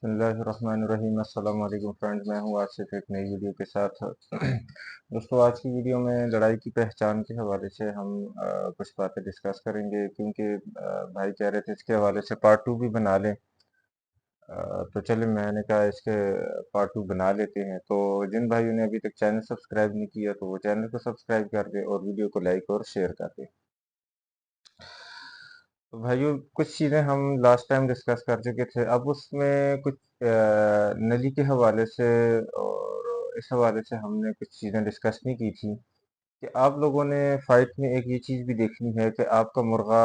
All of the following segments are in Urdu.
بسم اللہ الرحمن الرحیم۔ السلام علیکم فرینڈز، میں ہوں آج سے ایک نئی ویڈیو کے ساتھ۔ دوستو، آج کی ویڈیو میں لڑائی کی پہچان کے حوالے سے ہم کچھ باتیں ڈسکس کریں گے، کیونکہ بھائی کہہ رہے تھے اس کے حوالے سے پارٹ 2 بھی بنا لیں۔ تو چلیں، میں نے کہا اس کے پارٹ 2 بنا لیتے ہیں۔ تو جن بھائیوں نے ابھی تک چینل سبسکرائب نہیں کیا تو وہ چینل کو سبسکرائب کر دیں اور ویڈیو کو لائک اور شیئر کر دیں۔ تو بھائیو، کچھ چیزیں ہم لاسٹ ٹائم ڈسکس کر چکے تھے، اب اس میں کچھ نلی کے حوالے سے اور اس حوالے سے ہم نے کچھ چیزیں ڈسکس نہیں کی تھی کہ آپ لوگوں نے فائٹ میں ایک یہ چیز بھی دیکھنی ہے کہ آپ کا مرغہ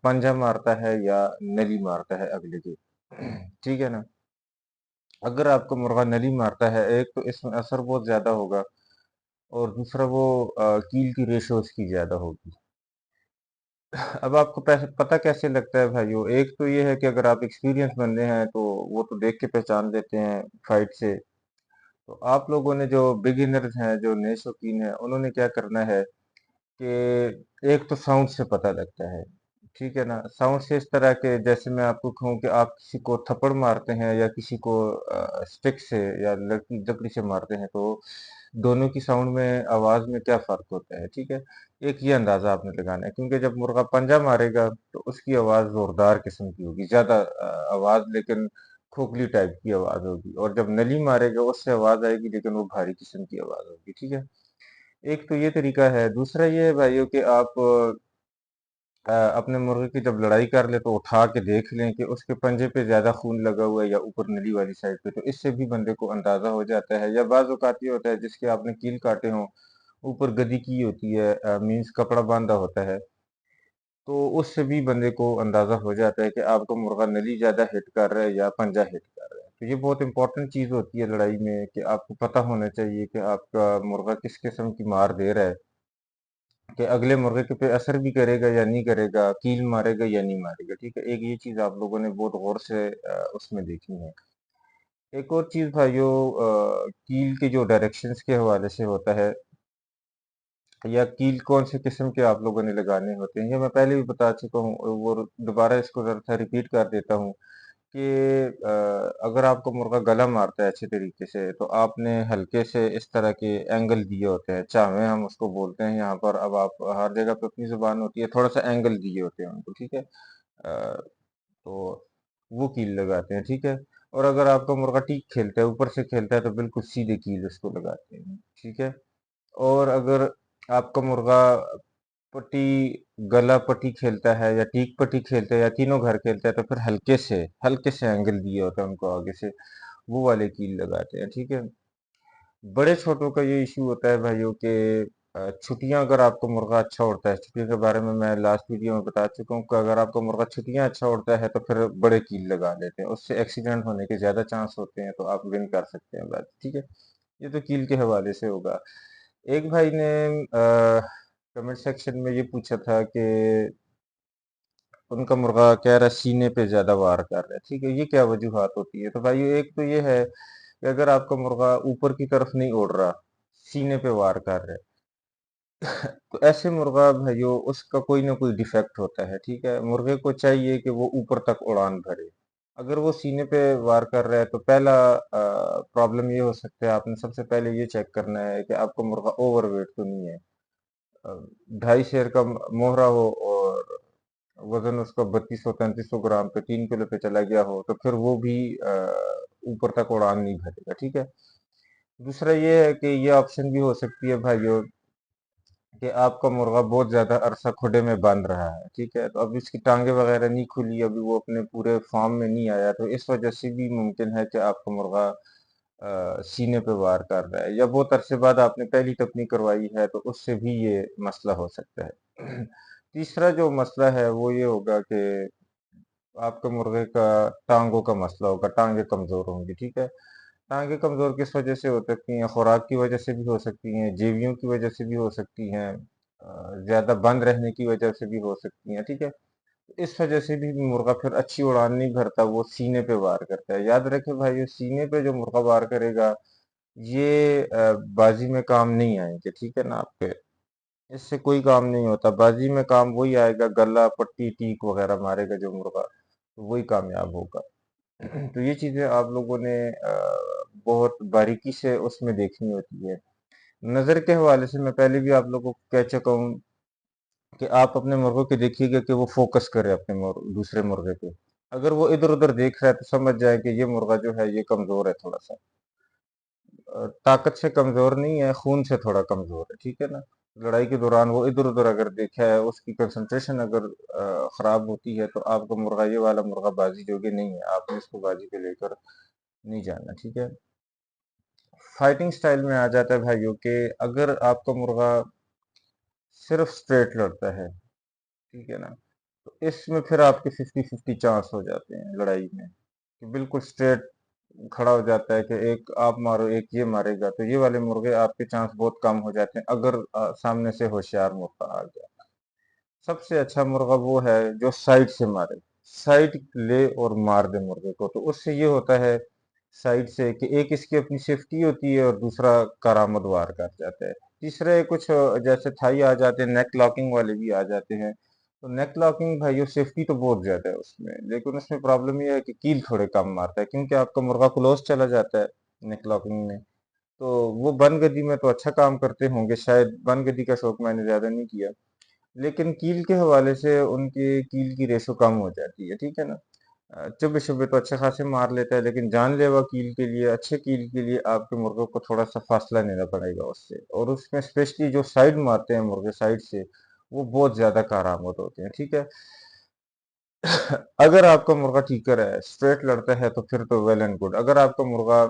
پنجہ مارتا ہے یا نلی مارتا ہے اگلے کی۔ ٹھیک ہے نا؟ اگر آپ کا مرغہ نلی مارتا ہے، ایک تو اس میں اثر بہت زیادہ ہوگا، اور دوسرا وہ کیل کی ریشو اس کی زیادہ ہوگی۔ اب آپ کو پتہ کیسے لگتا ہے بھائیو؟ ایک تو یہ ہے کہ اگر آپ ایکسپیرینس بندے ہیں تو وہ تو دیکھ کے پہچان لیتے ہیں فائٹ سے۔ تو آپ لوگوں نے جو بگنرز ہیں، جو نئے شوقین ہیں، انہوں نے کیا کرنا ہے کہ ایک تو ساؤنڈ سے پتہ لگتا ہے، ٹھیک ہے نا؟ ساؤنڈ سے اس طرح کہ جیسے میں آپ کو کہوں کہ آپ کسی کو تھپڑ مارتے ہیں یا کسی کو سٹک سے یا لکڑی سے مارتے ہیں، تو دونوں کی ساؤنڈ میں، آواز میں کیا فرق ہوتا ہے، ٹھیک ہے؟ ایک یہ اندازہ آپ نے لگانا ہے، کیونکہ جب مرغہ پنجہ مارے گا تو اس کی آواز زوردار قسم کی ہوگی، زیادہ آواز، لیکن کھوکھلی ٹائپ کی آواز ہوگی، اور جب نلی مارے گا اس سے آواز آئے گی لیکن وہ بھاری قسم کی آواز ہوگی، ٹھیک ہے؟ ایک تو یہ طریقہ ہے۔ دوسرا یہ ہے بھائیو کہ آپ اپنے مرغے کی جب لڑائی کر لیں تو اٹھا کے دیکھ لیں کہ اس کے پنجے پہ زیادہ خون لگا ہوا ہے یا اوپر نلی والی سائڈ پہ، تو اس سے بھی بندے کو اندازہ ہو جاتا ہے۔ یا بعض اوقات یہ ہوتا ہے جس کے آپ نے کیل کاٹے ہوں، اوپر گدی کی ہوتی ہے، مینز کپڑا باندھا ہوتا ہے، تو اس سے بھی بندے کو اندازہ ہو جاتا ہے کہ آپ کا مرغہ نلی زیادہ ہٹ کر رہا ہے یا پنجہ ہٹ کر رہا ہے۔ تو یہ بہت امپورٹنٹ چیز ہوتی ہے لڑائی میں کہ آپ کو پتہ ہونا چاہیے کہ آپ کا مرغہ کس قسم کی مار دے رہا ہے، کہ اگلے مرغے کے پہ اثر بھی کرے گا یا نہیں کرے گا، کیل مارے گا یا نہیں مارے گا، ٹھیک ہے؟ ایک یہ چیز آپ لوگوں نے بہت غور سے اس میں دیکھنی ہے۔ ایک اور چیز بھائیو، کیل کے جو ڈائریکشنز کے حوالے سے ہوتا ہے، یا کیل کون سے قسم کے آپ لوگوں نے لگانے ہوتے ہیں، یہ میں پہلے بھی بتا چکا ہوں، وہ دوبارہ اس کو ذرا سا ریپیٹ کر دیتا ہوں کہ اگر آپ کو مرغہ گلا مارتا ہے اچھے طریقے سے، تو آپ نے ہلکے سے اس طرح کے اینگل دیے ہوتے ہیں، چاویں ہم اس کو بولتے ہیں یہاں پر۔ اب آپ ہر جگہ پہ اپنی زبان ہوتی ہے، تھوڑا سا اینگل دیے ہوتے ہیں ان کو، ٹھیک ہے؟ تو وہ کیل لگاتے ہیں، ٹھیک ہے؟ اور اگر آپ کا مرغہ ٹیک کھیلتا ہے، اوپر سے کھیلتا ہے، تو بالکل سیدھے کیل اس کو لگاتے ہیں، ٹھیک ہے؟ اور اگر آپ کا مرغا پٹی، گلا پٹی کھیلتا ہے یا ٹیک پٹی کھیلتا ہے یا تینوں گھر کھیلتا ہے، تو پھر ہلکے سے اینگل دیے ہوتا ہے ان کو آگے سے، وہ والے کیل لگاتے ہیں، ٹھیک ہے؟ بڑے چھوٹوں کا یہ ایشو ہوتا ہے بھائیوں کہ چھٹیاں، اگر آپ کا مرغہ اچھا اڑتا ہے، چھٹیوں کے بارے میں لاسٹ ویڈیو میں بتا چکا ہوں کہ اگر آپ کا مرغہ چھٹیاں اچھا اڑتا ہے تو پھر بڑے کیل لگا لیتے ہیں، اس سے ایکسیڈنٹ ہونے کے زیادہ چانس ہوتے ہیں، تو آپ ون کر سکتے ہیں بات، ٹھیک ہے؟ یہ تو کیل کے حوالے سے ہوگا۔ ایک بھائی نے کمنٹ سیکشن میں یہ پوچھا تھا کہ ان کا مرغہ کہہ رہا ہے سینے پہ زیادہ وار کر رہا ہے، ٹھیک ہے؟ یہ کیا وجوہات ہوتی ہے؟ تو بھائی ایک تو یہ ہے کہ اگر آپ کا مرغہ اوپر کی طرف نہیں اڑ رہا، سینے پہ وار کر رہا ہے، تو ایسے مرغہ بھائیو اس کا کوئی نہ کوئی ڈیفیکٹ ہوتا ہے، ٹھیک ہے؟ مرغے کو چاہیے کہ وہ اوپر تک اڑان بھرے۔ اگر وہ سینے پہ وار کر رہا ہے تو پہلا پرابلم یہ ہو سکتا ہے، آپ نے سب سے پہلے یہ چیک کرنا ہے کہ آپ کا مرغہ اوور ویٹ تو نہیں ہے، 2.5 سیر کا موہرا ہو اور وزن اس کا 3200-3300 گرام پہ 3 کلو پہ چلا گیا ہو، تو پھر وہ بھی اوپر تک اڑان نہیں بھرے گا، ٹھیک ہے؟ دوسرا یہ ہے کہ یہ آپشن بھی ہو سکتی ہے بھائیو کہ آپ کا مرغہ بہت زیادہ عرصہ کھڈے میں باندھ رہا ہے، ٹھیک ہے؟ تو اب اس کی ٹانگیں وغیرہ نہیں کھلی، ابھی وہ اپنے پورے فارم میں نہیں آیا، تو اس وجہ سے بھی ممکن ہے کہ آپ کا مرغہ سینے پہ وار کر رہا ہے، یا بہت عرصے بعد آپ نے پہلی ٹپنی کروائی ہے تو اس سے بھی یہ مسئلہ ہو سکتا ہے۔ تیسرا جو مسئلہ ہے وہ یہ ہوگا کہ آپ کے مرغے کا ٹانگوں کا مسئلہ ہوگا، ٹانگیں کمزور ہوں گی، ٹھیک ہے؟ ٹانگیں کمزور کس وجہ سے ہو سکتی ہیں؟ خوراک کی وجہ سے بھی ہو سکتی ہیں، جیویوں کی وجہ سے بھی ہو سکتی ہیں، زیادہ بند رہنے کی وجہ سے بھی ہو سکتی ہیں، ٹھیک ہے؟ اس وجہ سے بھی مرغہ پھر اچھی اڑان نہیں بھرتا، وہ سینے پہ وار کرتا ہے۔ یاد رکھے بھائی، سینے پہ جو مرغہ وار کرے گا یہ بازی میں کام نہیں آئیں گے، ٹھیک ہے نا؟ آپ کے اس سے کوئی کام نہیں ہوتا، بازی میں کام وہی آئے گا، گلا پٹی ٹیک وغیرہ مارے گا جو مرغہ، وہی کامیاب ہوگا۔ تو یہ چیزیں آپ لوگوں نے بہت باریکی سے اس میں دیکھنی ہوتی ہے۔ نظر کے حوالے سے میں پہلے بھی آپ لوگوں کو کہہ چکا ہوں کہ آپ اپنے مرغوں کے دیکھیے گا کہ وہ فوکس کرے اپنے دوسرے مرغے پہ۔ اگر وہ ادھر ادھر دیکھ رہا ہے تو سمجھ جائے کہ یہ مرغا جو ہے یہ کمزور ہے تھوڑا سا، طاقت سے کمزور نہیں ہے، خون سے تھوڑا کمزور ہے، ٹھیک ہے نا۔ لڑائی کے دوران وہ ادھر ادھر اگر دیکھا ہے، اس کی کنسنٹریشن اگر خراب ہوتی ہے تو آپ کا مرغا، یہ والا مرغا بازی جوگی نہیں ہے، آپ نے اس کو بازی پہ لے کر نہیں جانا، ٹھیک ہے۔ فائٹنگ سٹائل میں آ جاتا ہے بھائیوں کہ اگر آپ کا مرغا صرف سٹریٹ لڑتا ہے، ٹھیک ہے نا، تو اس میں پھر آپ کے 50-50 چانس ہو جاتے ہیں لڑائی میں، کہ بالکل سٹریٹ کھڑا ہو جاتا ہے کہ ایک آپ مارو ایک یہ مارے گا، تو یہ والے مرغے آپ کے چانس بہت کم ہو جاتے ہیں اگر سامنے سے ہوشیار مرغا آ گیا۔ سب سے اچھا مرغا وہ ہے جو سائڈ سے مارے، سائڈ لے اور مار دے مرغے کو، تو اس سے یہ ہوتا ہے سائڈ سے کہ ایک اس کی اپنی سیفٹی ہوتی ہے اور دوسرا کارآمد وار کر جاتا ہے۔ تیسرے کچھ جیسے تھائی آ جاتے ہیں، نیک لاکنگ والے بھی آ جاتے ہیں، تو نیک لاکنگ بھائیو سیفٹی تو بہت زیادہ ہے اس میں، لیکن اس میں پرابلم یہ ہے کہ کیل تھوڑے کم مارتا ہے کیونکہ آپ کا مرغا کلوز چلا جاتا ہے نیک لاکنگ میں۔ تو وہ بن گدی میں تو اچھا کام کرتے ہوں گے، شاید بن گدی کا شوق میں نے زیادہ نہیں کیا، لیکن کیل کے حوالے سے ان کی کیل کی ریشو کم ہو جاتی ہے، ٹھیک ہے نا۔ چبے شبے تو اچھے خاصے مار لیتا ہے، لیکن جان لیوا کیل کے لیے، اچھے کیل کے لیے آپ کے مرغوں کو تھوڑا سا فاصلہ لینا پڑے گا اس سے، اور اس میں اسپیشلی جو سائڈ مارتے ہیں مرغے سائڈ سے، وہ بہت زیادہ کارآمد ہوتے ہیں، ٹھیک ہے۔ اگر آپ کا مرغا ٹھیکر ہے، اسٹریٹ لڑتا ہے، تو پھر تو ویل اینڈ گڈ۔ اگر آپ کا مرغا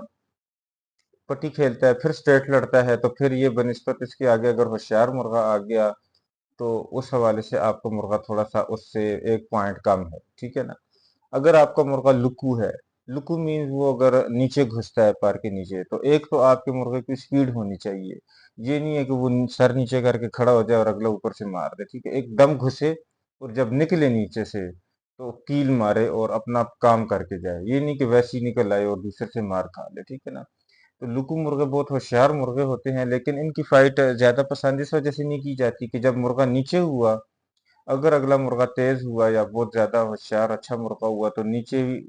پٹی کھیلتا ہے پھر اسٹریٹ لڑتا ہے، تو پھر یہ بنسبت اس کے آگے اگر ہوشیار مرغا آ گیا تو اس حوالے سے آپ کا مرغا تھوڑا سا اس سے ایک پوائنٹ کم ہے، ٹھیک ہے نا۔ اگر آپ کا مرغا لکو ہے، لکو مینز وہ اگر نیچے گھستا ہے پار کے نیچے، تو ایک تو آپ کے مرغے کی سپیڈ ہونی چاہیے، یہ نہیں ہے کہ وہ سر نیچے کر کے کھڑا ہو جائے اور اگلا اوپر سے مار دے، ٹھیک ہے۔ ایک دم گھسے اور جب نکلے نیچے سے تو کیل مارے اور اپنا کام کر کے جائے، یہ نہیں کہ ویسی نکل آئے اور دوسرے سے مار کھا لے، ٹھیک ہے نا۔ تو لکو مرغے بہت ہوشیار مرغے ہوتے ہیں، لیکن ان کی فائٹ زیادہ پسند اس وجہ سے نہیں کی جاتی کہ جب مرغا نیچے ہوا، اگر اگلا مرغا تیز ہوا یا بہت زیادہ ہوشیار اچھا مرغا ہوا تو نیچے ہی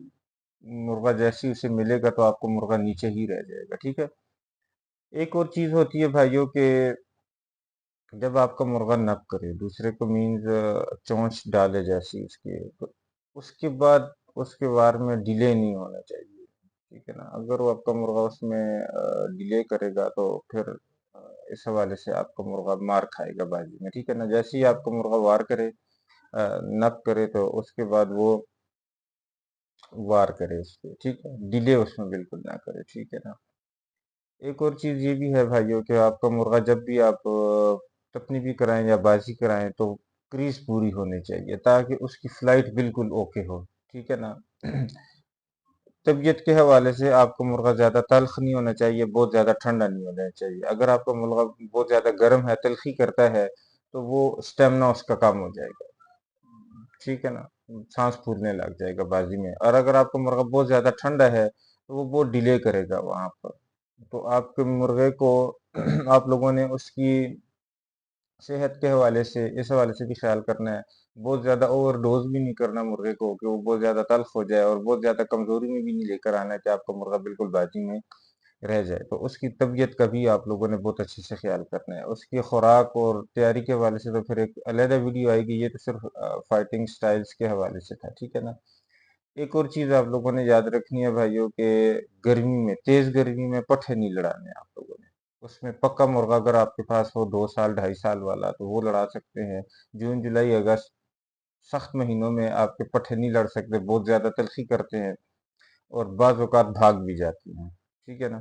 مرغا جیسی اسے ملے گا تو آپ کو مرغا نیچے ہی رہ جائے گا، ٹھیک ہے۔ ایک اور چیز ہوتی ہے بھائیوں کہ جب آپ کا مرغا نک کرے دوسرے کو، مینز چونچ ڈالے جیسی اس کی، تو اس کے بعد اس کے وار میں ڈیلے نہیں ہونا چاہیے، ٹھیک ہے نا۔ اگر وہ آپ کا مرغا اس میں ڈیلے کرے گا تو پھر اس حوالے سے آپ کا مرغا مار کھائے گا بازی میں، ٹھیک ہے نا۔ جیسے ہی آپ کا مرغا وار کرے، نک کرے، تو اس کے بعد وہ وار کرے اس پہ، ٹھیک ہے، ڈیلے اس میں بالکل نہ کرے، ٹھیک ہے نا۔ ایک اور چیز یہ بھی ہے بھائیوں کہ آپ کا مرغا جب بھی آپ ٹپنی بھی کرائیں یا بازی کرائیں تو کریز پوری ہونی چاہیے تاکہ اس کی فلائٹ بالکل اوکے ہو، ٹھیک ہے نا۔ طبیعت کے حوالے سے آپ کا مرغا زیادہ تلخ نہیں ہونا چاہیے، بہت زیادہ ٹھنڈا نہیں ہونا چاہیے۔ اگر آپ کا مرغا بہت زیادہ گرم ہے، تلخی کرتا ہے، تو وہ اسٹیمنا اس کا کم ہو جائے گا، ٹھیک ہے نا، سانس پھولنے لگ جائے گا بازی میں۔ اور اگر آپ کا مرغا بہت زیادہ ٹھنڈا ہے تو وہ بہت ڈیلے کرے گا وہاں پر، تو آپ کے مرغے کو آپ لوگوں نے اس کی صحت کے حوالے سے، اس حوالے سے بھی خیال کرنا ہے۔ بہت زیادہ اوور ڈوز بھی نہیں کرنا مرغے کو کہ وہ بہت زیادہ تلخ ہو جائے، اور بہت زیادہ کمزوری میں بھی نہیں لے کر آنا ہے کہ آپ کا مرغا بالکل بازی میں رہ جائے۔ تو اس کی طبیعت کا بھی آپ لوگوں نے بہت اچھے سے خیال کرنا ہے۔ اس کی خوراک اور تیاری کے حوالے سے تو پھر ایک علیحدہ ویڈیو آئے گی، یہ تو صرف فائٹنگ سٹائلز کے حوالے سے تھا، ٹھیک ہے نا۔ ایک اور چیز آپ لوگوں نے یاد رکھنی ہے بھائیوں کہ گرمی میں، تیز گرمی میں پٹھے نہیں لڑانے آپ لوگوں نے۔ اس میں پکا مرغا اگر آپ کے پاس ہو 2 سال 2.5 سال والا تو وہ لڑا سکتے ہیں۔ جون جولائی اگست سخت مہینوں میں آپ کے پٹھے نہیں لڑ سکتے، بہت زیادہ تلخی کرتے ہیں اور بعض اوقات بھاگ بھی جاتی ہیں، ٹھیک ہے نا۔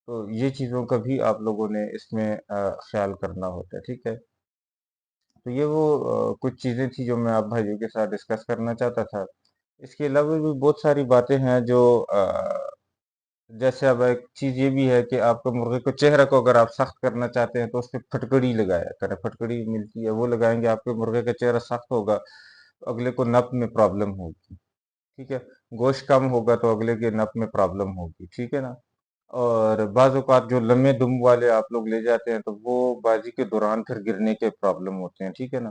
تو یہ چیزوں کا بھی آپ لوگوں نے اس میں خیال کرنا ہوتا ہے، ٹھیک ہے۔ تو یہ وہ کچھ چیزیں تھی جو میں آپ بھائیوں کے ساتھ ڈسکس کرنا چاہتا تھا۔ اس کے علاوہ بھی بہت ساری باتیں ہیں جو جیسے اب ایک چیز یہ بھی ہے کہ آپ کے مرغے کو چہرہ کو اگر آپ سخت کرنا چاہتے ہیں تو اس پہ پھٹکڑی لگایا کریں، پھٹکڑی ملتی ہے وہ لگائیں گے، آپ کے مرغے کا چہرہ سخت ہوگا، اگلے کو نپ میں پرابلم ہوگی، ٹھیک ہے۔ گوشت کم ہوگا تو اگلے کے نپ میں پرابلم ہوگی، ٹھیک ہے نا۔ اور بعض اوقات جو لمبے دم والے آپ لوگ لے جاتے ہیں تو وہ بازی کے دوران پھر گرنے کے پرابلم ہوتے ہیں، ٹھیک ہے نا۔